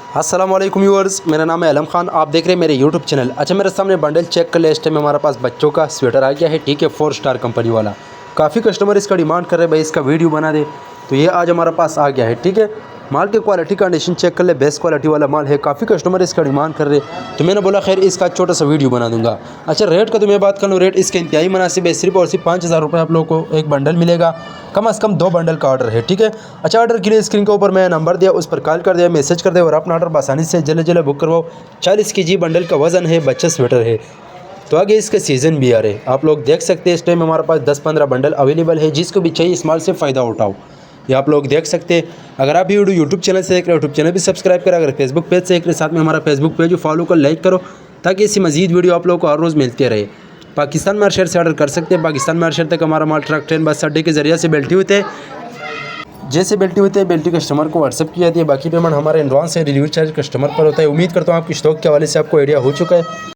अस्सलाम वालेकुम व्यूअर्स, मेरा नाम है अलम खान। आप देख रहे हैं मेरे यूट्यूब चैनल। अच्छा, मेरे सामने बंडल चेक कर ले। इस टाइम हमारे पास बच्चों का स्वेटर आ गया है, ठीक है, 4 स्टार कंपनी वाला। काफ़ी कस्टमर इसका डिमांड कर रहे हैं, भाई इसका वीडियो बना दे, तो ये आज हमारे पास आ गया है, ठीक है। माल की क्वालिटी कंडीशन चेक कर ले, बेस्ट क्वालिटी वाला माल है। काफ़ी कस्टमर इसका डिमांड कर रहे हैं, तो मैंने बोला खैर इसका छोटा सा वीडियो बना दूंगा। अच्छा, रेट का तो मैं बात कर लूँ, रेट इसके इंतहाई मुनासिब है। सिर्फ और सिर्फ 5000 रुपये आप लोगों को एक बंडल मिलेगा। कम से कम 2 बंडल का ऑर्डर है, ठीक है। अच्छा, ऑर्डर के लिए स्क्रीन के ऊपर मैं नंबर दिया, उस पर कॉल कर दिया, मैसेज कर दिया और अपना ऑर्डर आसानी से जल्द जल्द बुक करवाओ। 40 kg बंडल का वज़न है, बच्चा स्वेटर है। तो आगे इसके सीज़न भी आ रहे, आप लोग देख सकते हैं। इस टाइम हमारे पास 10-15 बंडल अवेलेबल है, जिसको भी चाहिए इस माल से फ़ायदा उठाओ। ये आप लोग देख सकते हैं। अगर आप भी यूट्यूब चैनल से देख रहे हो, यूट्यूब चैनल भी सब्सक्राइब करें। अगर फेसबुक पेज से देख रहे, साथ में हमारा फेसबुक पेज फॉलो कर लाइक करो, ताकि ऐसी मजीद वीडियो आप लोगों को हर रोज़ मिलते रहे। पाकिस्तान मार्शेर से ऑर्डर कर सकते हैं। पाकिस्तान मार्शेर तक हमारा माल ट्रक, ट्रेन, बस अड्डे के ज़रिए से बेल्टी होते हैं। जैसे बेल्टी होते हैं, बेल्टी कस्टमर को व्हाट्सअप की जाती है। बाकी पेमेंट हमारे एडवांस है, डिलीवरी चार्ज कस्टमर पर होता है। उम्मीद करता हूँ आपकी स्टॉक के हवाले से आपको आइडिया हो चुका है।